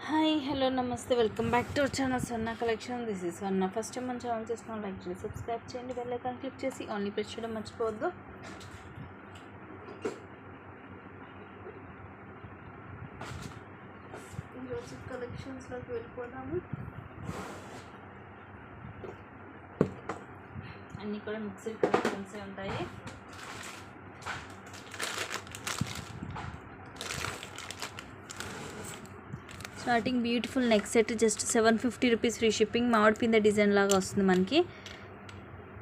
Hi hello నమస్తే welcome back to our channel Swarna collection. This is Swarna. First time మన channel చేస్తున్నాం, like చేసి subscribe చేయండి, bell icon click చేసి only press చేయడం మర్చిపోవద్దు. ఈరోజు కలెక్షన్స్లోకి వెళ్ళిపోదాము. అన్నీ కూడా మిక్స్డ్ కలెక్షన్సే ఉంటాయి. Starting beautiful neck set just 750 rupees free shipping. మామిడి పింద డిజైన్ లాగా వస్తుంది మనకి.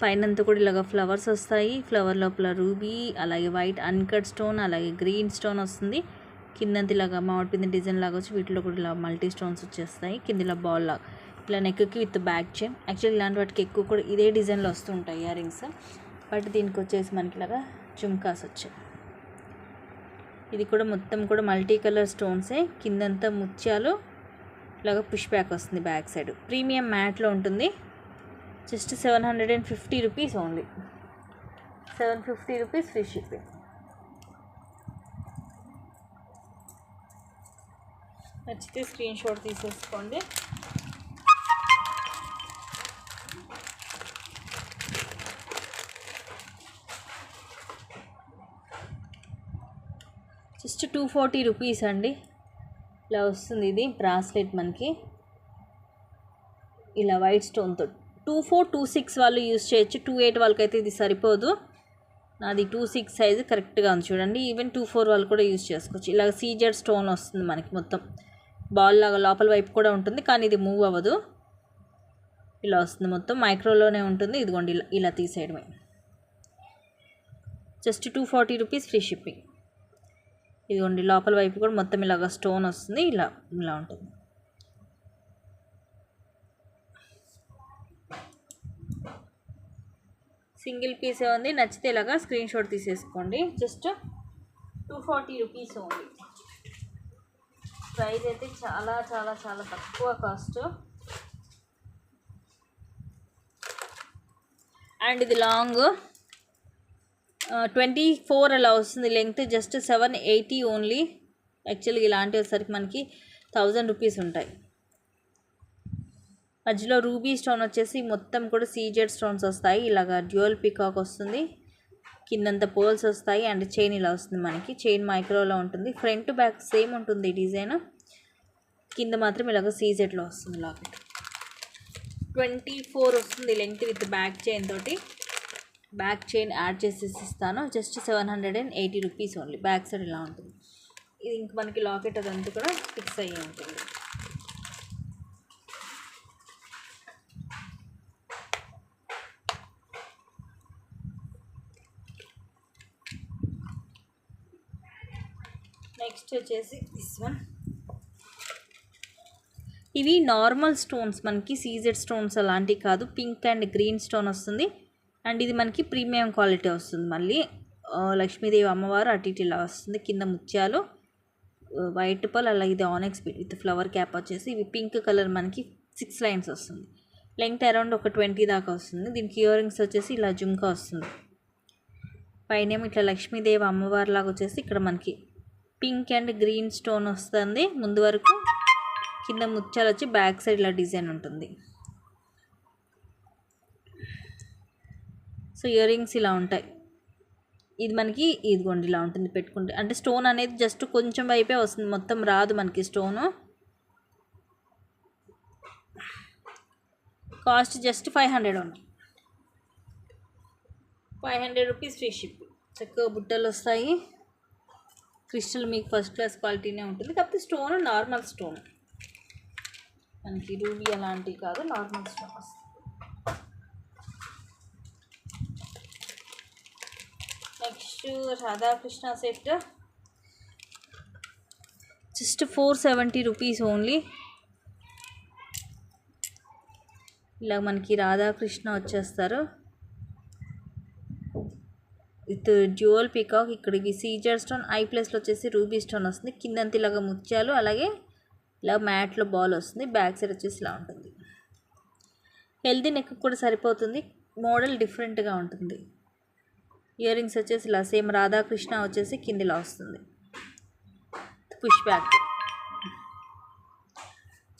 పైనంతా కూడా ఇలాగ ఫ్లవర్స్ వస్తాయి. ఫ్లవర్ లోపల రూబీ, అలాగే వైట్ అన్కట్ స్టోన్, అలాగే గ్రీన్ స్టోన్ వస్తుంది. కిందంతా ఇలాగా మామిడి పింద డిజైన్ లాగా వచ్చి వీటిలో కూడా ఇలా మల్టీ స్టోన్స్ వచ్చేస్తాయి. కింద ఇలా బాల్ లాగా ఇలా నెక్కి విత్ బ్యాక్ చైన్. యాక్చువల్లీ ఇలాంటి వాటికి ఎక్కువ కూడా ఇదే డిజైన్లో వస్తుంటాయి ఇయర్ రింగ్స్. బట్ దీనికి వచ్చేసి మనకి ఇలాగా జుమ్కాస్ వచ్చాయి. ఇది కూడా మొత్తం కూడా మల్టీ కలర్ స్టోన్సే. కిందంతా ముత్యాలు, ఇలాగ పుష్ బ్యాక్ వస్తుంది బ్యాక్ సైడ్. ప్రీమియం మ్యాట్లో ఉంటుంది. Just 750 rupees only. 750 rupees free shipping. నచ్చితే స్క్రీన్ షాట్ తీసేసుకోండి. జస్ట్ 240 రూపీస్ అండి. ఇలా వస్తుంది ఇది బ్రాస్లెట్ మనకి ఇలా వైట్ స్టోన్తో. 24, 26 వాళ్ళు యూజ్ చేయొచ్చు. 28 వాళ్ళకైతే ఇది సరిపోదు. నాది 26 సైజు కరెక్ట్గా ఉంది చూడండి. ఈవెన్ 24 వాళ్ళు కూడా యూజ్ చేసుకోవచ్చు. ఇలా సీజెడ్ స్టోన్ వస్తుంది మనకి. మొత్తం బాల్ లాగా లోపల వైపు కూడా ఉంటుంది, కానీ ఇది మూవ్ అవ్వదు. ఇలా వస్తుంది, మొత్తం మైక్రోలోనే ఉంటుంది. ఇదిగోండి ఇలా తీసేయడమే. Just 240 rupees free shipping. ఇదిగోండి లోపల వైపు కూడా మొత్తం ఇలాగ స్టోన్ వస్తుంది. ఇలా ఉంటుంది. సింగిల్ పీసే ఉంది. నచ్చితే ఇలాగా స్క్రీన్ షాట్ తీసేసుకోండి. Just 240 rupees only. ప్రైస్ అయితే చాలా చాలా చాలా తక్కువ కాస్ట్. అండ్ ఇది లాంగ్ 24 అలా వస్తుంది లెంగ్త్. Just 780 only. యాక్చువల్గా ఇలాంటి వచ్చేసరికి మనకి 1000 రూపీస్ ఉంటాయి. మధ్యలో రూబీ స్టోన్ వచ్చేసి మొత్తం కూడా సీజెడ్ స్టోన్స్ వస్తాయి. ఇలాగ డ్యూయల్ పీకాక్ వస్తుంది. కిందంతా పోల్స్ వస్తాయి. అండ్ చైన్ ఇలా వస్తుంది మనకి. చైన్ మైక్రోలో ఉంటుంది. ఫ్రంట్ బ్యాక్ సేమ్ ఉంటుంది డిజైన్. కింద మాత్రం ఇలాగ సీజెడ్లో వస్తుంది లాకెట్. 24 వస్తుంది లెంగ్త్ విత్ బ్యాక్ చైన్ తోటి. బ్యాక్ చైన్ యాడ్ చేసేసి ఇస్తాను. Just 780 rupees only. Back side ఇలా ఉంటుంది. ఇది ఇంక మనకి లాకెట్ అదంతా కూడా ఫిక్స్ అయ్యి ఉంటుంది. నెక్స్ట్ వచ్చేసి దిస్ వన్. ఇవి నార్మల్ స్టోన్స్ మనకి, సీజెడ్ స్టోన్స్ అలాంటివి కాదు. పింక్ అండ్ గ్రీన్ స్టోన్ వస్తుంది. అండ్ ఇది మనకి ప్రీమియం క్వాలిటీ వస్తుంది. మళ్ళీ లక్ష్మీదేవి అమ్మవారు అటు ఇటు ఇలా వస్తుంది. కింద ముత్యాలు, వైట్ పల్, అలాగే ఇది ఆనెక్స్ విత్ ఫ్లవర్ క్యాప్ వచ్చేసి ఇవి పింక్ కలర్ మనకి 6 లైన్స్ వస్తుంది. లెంగ్త్ అరౌండ్ ఒక 20 దాకా వస్తుంది. దీనికి ఇయర్ రింగ్స్ వచ్చేసి ఇలా జుమ్కా వస్తుంది. పైన ఇట్లా లక్ష్మీదేవి అమ్మవారి లాగా వచ్చేసి ఇక్కడ మనకి పింక్ అండ్ గ్రీన్ స్టోన్ వస్తుంది ముందు వరకు. కింద ముత్యాలు వచ్చి బ్యాక్ సైడ్ ఇలా డిజైన్ ఉంటుంది. సో ఇయర్ రింగ్స్ ఇలా ఉంటాయి. ఇది మనకి ఇదిగోండి ఇలా ఉంటుంది పెట్టుకుంటే. అంటే స్టోన్ అనేది జస్ట్ కొంచెం వైపే వస్తుంది, మొత్తం రాదు మనకి స్టోను. కాస్ట్ జస్ట్ 500 ఉంది. 500 రూపీస్ ఫ్రీ షిప్. చక్కగా బుట్టలు వస్తాయి. క్రిస్టల్ మీకు ఫస్ట్ క్లాస్ క్వాలిటీనే ఉంటుంది. కాకపోతే స్టోన్ నార్మల్ స్టోన్ మనకి రూబీ అలాంటివి కాదు, నార్మల్ స్టోన్ వస్తుంది. Next Radhakrishna set. Just 470 rupees only. ఇలా మనకి రాధాకృష్ణ వచ్చేస్తారు విత్ డ్యూయల్ పీకాక్. ఇక్కడికి సీజర్ స్టోన్, ఐ ప్లేస్లో వచ్చేసి రూబీ స్టోన్ వస్తుంది. కిందంతా ఇలాగ ముత్యాలు, అలాగే ఇలా మ్యాట్లో బాల్ వస్తుంది. బ్యాక్ సైడ్ వచ్చేసి ఇలా ఉంటుంది. హెల్దీ నెక్ కూడా సరిపోతుంది. మోడల్ డిఫరెంట్గా ఉంటుంది. ఇయర్ రింగ్స్ వచ్చేసి ఇలా సేమ్ రాధాకృష్ణ వచ్చేసి కిందిలా వస్తుంది. Push back.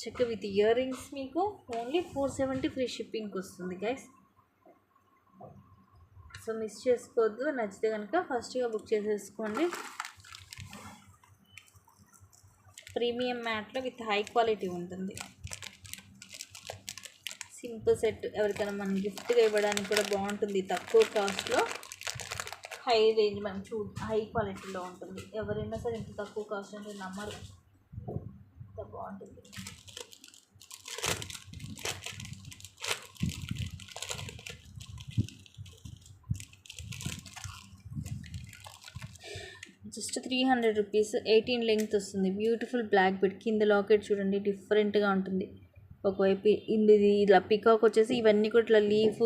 Check with earrings మీకు ఓన్లీ 470 ఫ్రీ షిప్పింగ్కి వస్తుంది గైస్. సో మిస్ చేసుకోవద్దు. నచ్చితే కనుక ఫస్ట్గా బుక్ చేసేసుకోండి. ప్రీమియం మ్యాట్లో విత్ హై క్వాలిటీ ఉంటుంది. సింపుల్ సెట్ ఎవరికైనా మనం గిఫ్ట్గా ఇవ్వడానికి కూడా బాగుంటుంది. తక్కువ కాస్ట్లో హై రేంజ్ మంచి హై క్వాలిటీలో ఉంటుంది. ఎవరైనా సరే ఇంత తక్కువ కాస్ట్ అంటే నమ్మరు. ఇంత బాగుంటుంది. Just 300 rupees. 18 లెంగ్త్ వస్తుంది. Beautiful black bead. కింద లాకెట్ చూడండి డిఫరెంట్గా ఉంటుంది. ఒకవైపు ఇది ఇలా పికాక్ వచ్చేసి ఇవన్నీ కూడా ఇట్లా లీఫ్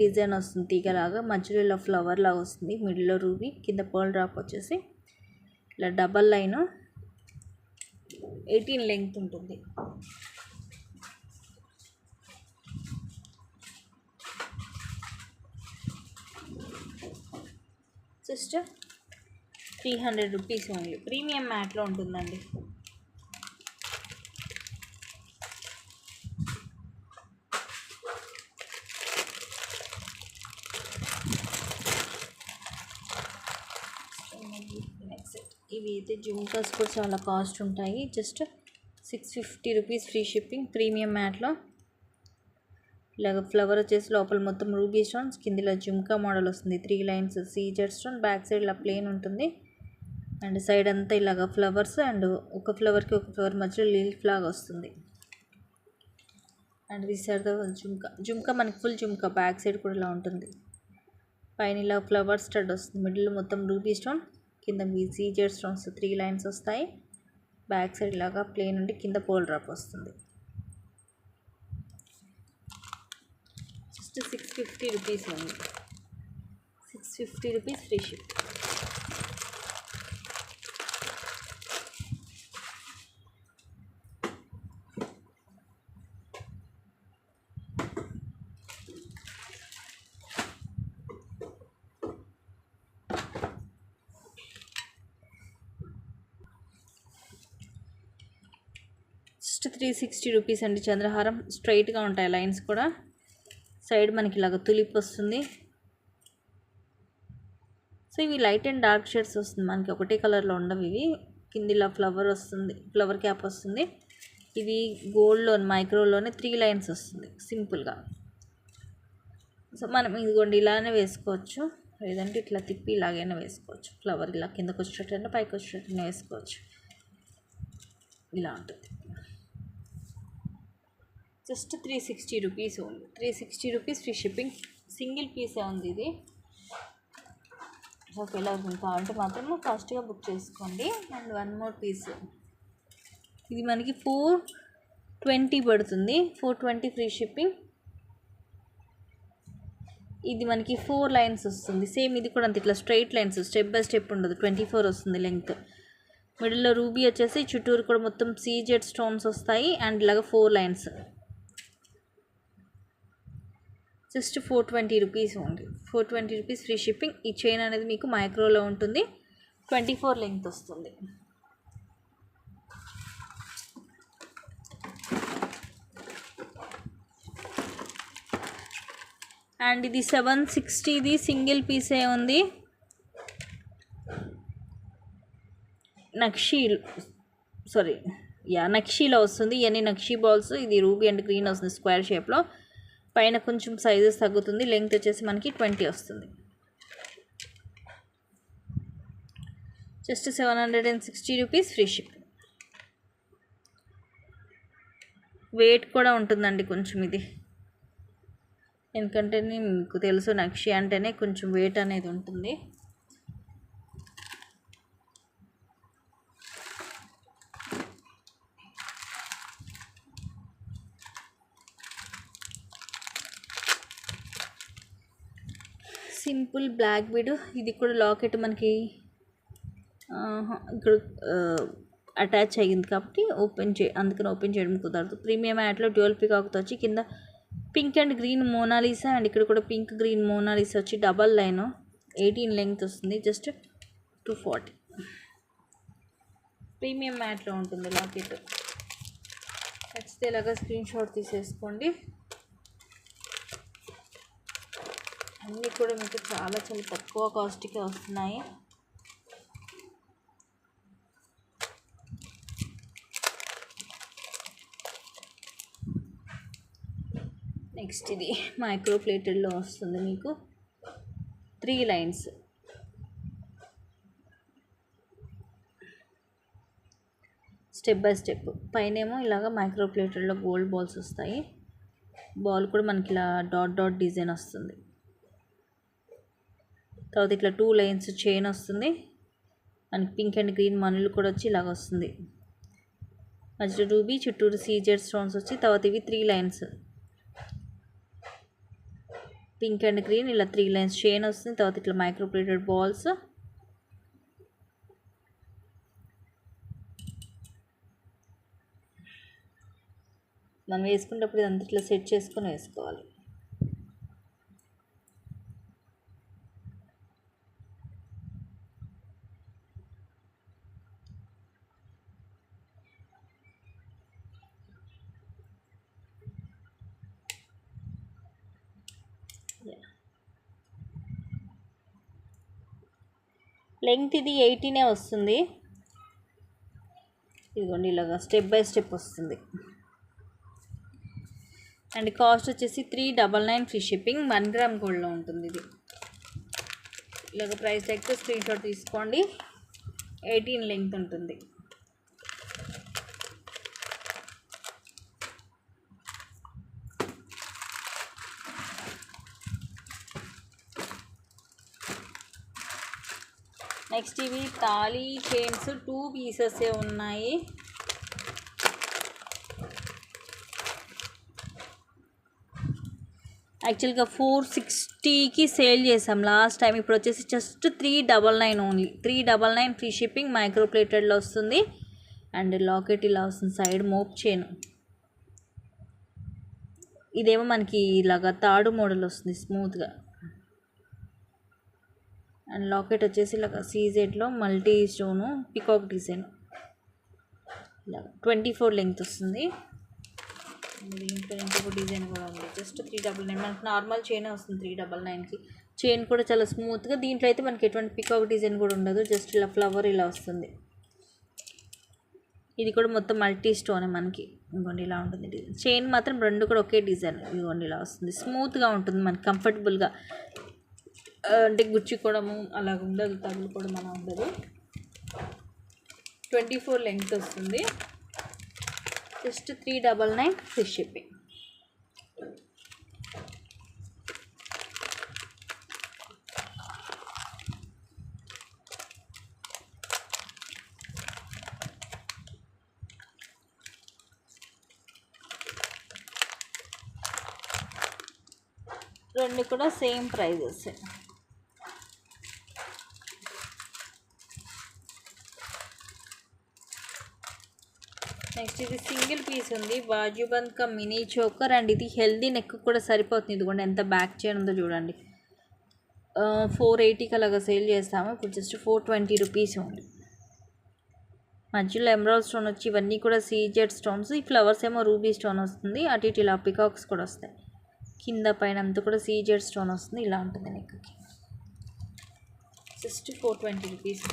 డిజైన్ వస్తుంది తీగలాగా. మధ్యలో ఇలా ఫ్లవర్ లాగా వస్తుంది. మిడిల్లో రూబీ, కింద పర్ల్ డ్రాప్ వచ్చేసి ఇలా డబల్ లైన్. 18 లెంగ్త్ ఉంటుంది. Just 300 rupees only. ప్రీమియం మ్యాట్లో ఉంటుందండి. ఇవి అయితే జుమ్కాస్ కూడా చాలా కాస్ట్ ఉంటాయి. Just 650 rupees free shipping. Premium మ్యాట్లో ఇలాగ ఫ్లవర్ వచ్చేసి లోపల మొత్తం రూబీ స్టోన్స్, కిందిలో జుమ్కా మోడల్ వస్తుంది. 3 lines CZ stone. Back side ఇలా ప్లెయిన్ ఉంటుంది. అండ్ సైడ్ అంతా ఇలాగ ఫ్లవర్స్ అండ్ ఒక ఫ్లవర్కి ఒక ఫ్లవర్ మధ్యలో లీఫ్ లాగా వస్తుంది. And this are the jhumka మనకి ఫుల్ జుమ్కా. బ్యాక్ సైడ్ కూడా ఇలా ఉంటుంది. పైన ఇలా ఫ్లవర్ స్టడ్ వస్తుంది. మిడిల్ మొత్తం రూబీ స్టోన్, కింద మీ సీజెడ్ స్టోన్స్ 3 లైన్స్ వస్తాయి. బ్యాక్ సైడ్ లాగా ప్లెయిన్ ఉండి కింద పోల్ డ్రాప్ వస్తుంది. జస్ట్ 650 రూపీస్ ఉంది. 650 rupees free ship. Just 360 rupees అండి. చంద్రహారం స్ట్రైట్గా ఉంటాయి లైన్స్ కూడా. సైడ్ మనకి ఇలాగ తులిప్ వస్తుంది. సో ఇవి లైట్ అండ్ డార్క్ షేడ్స్ వస్తుంది. మనకి ఒకటే కలర్లో ఉండవు ఇవి. కింద ఇలా ఫ్లవర్ వస్తుంది, ఫ్లవర్ క్యాప్ వస్తుంది. ఇవి గోల్డ్లో మైక్రోలోనే 3 లైన్స్ వస్తుంది సింపుల్గా. సో మనం ఇదిగోండి ఇలానే వేసుకోవచ్చు, లేదంటే ఇట్లా తిప్పి ఇలాగైనా వేసుకోవచ్చు. ఫ్లవర్ ఇలా కిందకు వచ్చేటట్టు పైకి వచ్చేటట్టు వేసుకోవచ్చు. ఇలా ఉంటుంది. Just 360 rupees only. 360 rupees free shipping. Single పీసే ఉంది ఇది. ఒకవేళ కావాలంటే మాత్రం ఫాస్ట్గా బుక్ చేసుకోండి. And 1 more piece. ఇది మనకి 420 పడుతుంది. 420 ఫ్రీ షిప్పింగ్. ఇది మనకి 4 లైన్స్ వస్తుంది. సేమ్ ఇది కూడా అంత ఇట్లా straight lines, step by step ఉండదు. 24 వస్తుంది లెంగ్త్. మిడిల్లో రూబీ వచ్చేసి చుట్టూరు కూడా మొత్తం సీజెడ్ స్టోన్స్ వస్తాయి. అండ్ ఇలాగ 4 lines. Just 420 rupees only. 420 rupees free shipping. ఈ చైన్ అనేది మీకు మైక్రోలో ఉంటుంది. 24 లెంగ్త్ వస్తుంది. అండ్ ఇది 760ది సింగిల్ పీసే ఉంది. నక్షీలో వస్తుంది. ఇవన్నీ నక్షీ బాల్స్. ఇది రూబీ అండ్ గ్రీన్ వస్తుంది స్క్వేర్ షేప్లో. పైన కొంచెం సైజెస్ తగ్గుతుంది. లెంగ్త్ వచ్చేసి మనకి 20 వస్తుంది. Just 760 rupees free ship. Weight కూడా ఉంటుందండి కొంచెం ఇది. ఎందుకంటే మీకు తెలుసు నక్షి అంటేనే కొంచెం వెయిట్ అనేది ఉంటుంది. Simple black bead. ఇది కూడా లాకెట్ మనకి ఇక్కడ అటాచ్ అయ్యింది కాబట్టి అందుకని ఓపెన్ చేయడం కుదరదు. ప్రీమియం యాడ్లో డ్యూయల్ పికాక్తో వచ్చి కింద pink and green Mona Lisa and ఇక్కడ కూడా పింక్ గ్రీన్ మోనాలిసా వచ్చి డబల్ లైన్ 18 లెంగ్త్ వస్తుంది. జస్ట్ 240. ప్రీమియం మ్యాట్లో ఉంటుంది లాకెట్. నచ్చితే ఇలాగా స్క్రీన్ షాట్ తీసేసుకోండి. అన్నీ కూడా మీకు చాలా చాలా తక్కువ కాస్ట్కి వస్తున్నాయి. నెక్స్ట్ ఇది మైక్రో ప్లేటెడ్లో వస్తుంది మీకు 3 లైన్స్. స్టెప్ బై స్టెప్ పైనేమో ఇలాగ మైక్రో ప్లేటెడ్లో గోల్డ్ బాల్స్ వస్తాయి. బాల్ కూడా మనకి ఇలా డాట్ డాట్ డిజైన్ వస్తుంది. తర్వాత ఇట్లా 2 లైన్స్ చైన్ వస్తుంది. మనకి పింక్ అండ్ గ్రీన్ మనులు కూడా వచ్చి ఇలాగ వస్తుంది. మధ్యలో రూబీ, చుట్టూరు సీజెడ్ స్టోన్స్ వచ్చి, తర్వాత ఇవి 3 లైన్స్ పింక్ అండ్ గ్రీన్ ఇలా 3 లైన్స్ చైన్ వస్తుంది. తర్వాత ఇట్లా మైక్రో ప్లేటెడ్ బాల్స్. మనం వేసుకునేటప్పుడు ఇదంతా ఇట్లా సెట్ చేసుకొని వేసుకోవాలి. లెంగ్త్ ఇది 18 వస్తుంది. ఇదిగోండి ఇలాగా స్టెప్ బై స్టెప్ వస్తుంది. అండ్ కాస్ట్ వచ్చేసి 399 ఫ్రీ షిప్పింగ్. 1 గ్రామ్ గోల్డ్లో ఉంటుంది ఇది. ఇలాగ ప్రైస్ ట్యాగ్తో స్క్రీన్ షాట్ తీసుకోండి. 18 లెంగ్త్ ఉంటుంది. నెక్స్ట్ ఇవి తాళీ చైన్స్ 2 పీసెస్ ఉన్నాయి. యాక్చువల్గా 460కి సేల్ చేసాం లాస్ట్ టైం. ఇప్పుడు వచ్చేసి just 399 only. 399 free shipping. Micro ప్లేటెడ్లో వస్తుంది. అండ్ లాకెట్ ఇలా వస్తుంది. Side mop chain. ఇదేమో మనకి ఇలాగా తాడు మోడల్ వస్తుంది స్మూత్గా. అండ్ లాకెట్ వచ్చేసి ఇలాగ సీజెడ్లో మల్టీ స్టోను పికాక్ డిజైన్. ఇలా 24 లెంగ్త్ వస్తుంది. దీంట్లో ఇంకొక డిజైన్ కూడా ఉంది. జస్ట్ 399. మనకి నార్మల్ చైన్ వస్తుంది 399కి. చైన్ కూడా చాలా స్మూత్గా. దీంట్లో అయితే మనకి ఎటువంటి పికాక్ డిజైన్ కూడా ఉండదు. జస్ట్ ఇలా ఫ్లవర్ ఇలా వస్తుంది. ఇది కూడా మొత్తం మల్టీ స్టోనే మనకి. ఇంకోండి ఇలా ఉంటుంది డిజైన్. చైన్ మాత్రం 2 కూడా ఒకే డిజైన్. ఇదిగోండి ఇలా వస్తుంది. స్మూత్గా ఉంటుంది మనకి, కంఫర్టబుల్గా. అంటే గుచ్చుకోవడము అలాగ ఉండదు, తగులుకోవడం అలా ఉండదు. 24 లెంగ్త్ వస్తుంది. Just 399 free shipping. రెండు కూడా సేమ్ ప్రైజెస్. నెక్స్ట్ ఇది సింగిల్ పీస్ ఉంది. బాజుబంద్ కా మినీ చోకర్. అండ్ ఇది హెల్దీ నెక్ కూడా సరిపోతుంది. ఇదిగోండి ఎంత బ్యాక్ చైన్ ఉందో చూడండి. 480కి అలాగా సేల్ చేస్తాము. ఇప్పుడు జస్ట్ 420 రూపీస్ ఉంది. మధ్యలో ఎమరాల్డ్ స్టోన్ వచ్చి ఇవన్నీ కూడా సీజెడ్ స్టోన్స్. ఈ ఫ్లవర్స్ ఏమో రూబీ స్టోన్ వస్తుంది. అటు ఇటు ఇలా పికాక్స్ కూడా వస్తాయి. కింద పైన అంతా కూడా సీజెడ్ స్టోన్ వస్తుంది. ఇలా ఉంటుంది నెక్కి. Just 420 rupees.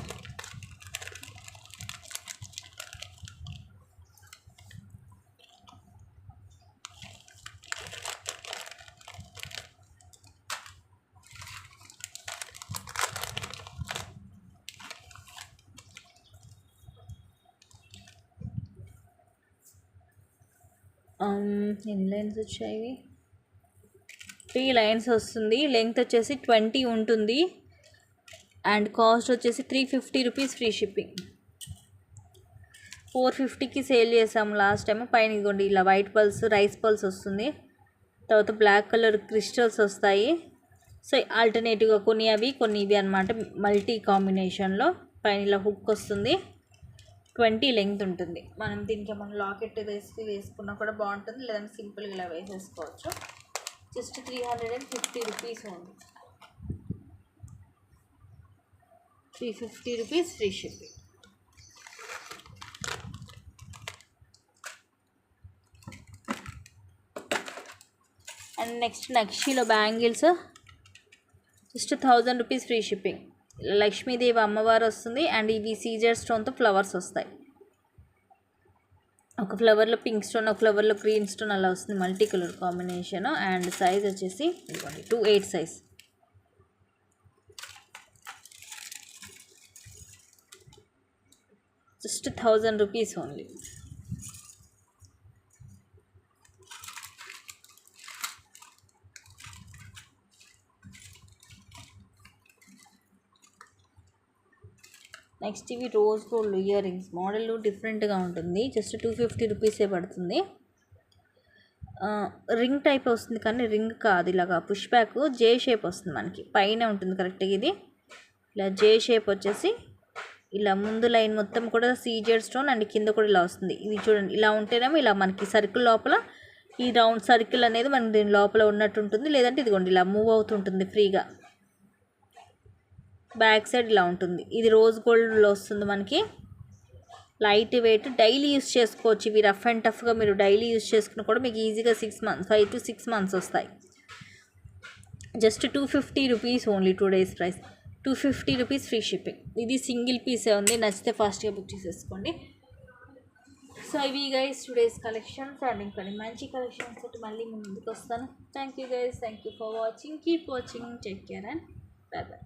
ఎన్ని లైన్స్ వచ్చాయి? 3 లైన్స్ వస్తుంది. లెంగ్త్ వచ్చేసి 20 ఉంటుంది. అండ్ కాస్ట్ వచ్చేసి 350 రూపీస్ ఫ్రీ షిప్పింగ్. 450కి సేల్ చేసాము లాస్ట్ టైం. పైన ఇదిగోండి ఇలా వైట్ పల్స్, రైస్ పల్స్ వస్తుంది. తర్వాత బ్లాక్ కలర్ క్రిస్టల్స్ వస్తాయి. సో ఆల్టర్నేటివ్గా కొన్ని అవి కొన్ని ఇవి అనమాట, మల్టీ కాంబినేషన్లో. పైన ఇలా హుక్ వస్తుంది. 20 లెంగ్త్ ఉంటుంది. మనం దీనికి మనం లాకెట్ వేసుకున్నా కూడా బాగుంటుంది. లేదంటే సింపుల్గా ఇలా వేసేసుకోవచ్చు. జస్ట్ 350 రూపీస్ ఉంది. 350 rupees free shipping. And next నక్షీలో bangles just 1000 rupees free shipping. Lakshmidevi అమ్మవారు వస్తుంది అండ్ ఇవి సీజర్ స్టోన్తో ఫ్లవర్స్ వస్తాయి. ఒక ఫ్లవర్లో పింక్ స్టోన్, ఒక ఫ్లవర్లో గ్రీన్ స్టోన్ అలా వస్తుంది, multi colour combination. And size వచ్చేసి 2/8 size. Just 1000 rupees only. Next ఇవి rose gold earrings. Model డిఫరెంట్గా ఉంటుంది. జస్ట్ 250 రూపీసే పడుతుంది. రింగ్ టైప్ వస్తుంది కానీ రింగ్ కాదు, ఇలాగా పుష్ బ్యాక్ జే షేప్ వస్తుంది మనకి. పైన ఉంటుంది కరెక్ట్గా ఇది ఇలా జే షేప్ వచ్చేసి ఇలా ముందు లైన్ మొత్తం కూడా సీజెడ్ స్టోన్ అండ్ కింద కూడా ఇలా వస్తుంది. ఇది చూడండి, ఇలా ఉంటేనేమో ఇలా మనకి సర్కిల్ లోపల ఈ రౌండ్ సర్కిల్ అనేది మనకి దీని లోపల ఉన్నట్టు ఉంటుంది. లేదంటే ఇదిగోండి ఇలా మూవ్ అవుతుంటుంది ఫ్రీగా. బ్యాక్ సైడ్ ఇలా ఉంటుంది. ఇది రోజ్ గోల్డ్లో వస్తుంది మనకి. లైట్ వెయిట్, డైలీ యూస్ చేసుకోవచ్చు. ఇవి రఫ్ అండ్ టఫ్గా మీరు డైలీ యూస్ చేసుకున్న కూడా మీకు ఈజీగా 5 to 6 months వస్తాయి. Just 250 rupees only. 2 days price 250 rupees free shipping. ఇది సింగిల్ పీసే ఉంది, నచ్చితే ఫాస్ట్గా బుక్ చేసేసుకోండి. సో ఇవి గైస్ టుడేస్ కలెక్షన్స్ అండ్ ఇంకా మంచి కలెక్షన్స్ తోటి మళ్ళీ ముందుకు వస్తాను. Thank you guys, thank you for watching. Keep watching, take care and by by.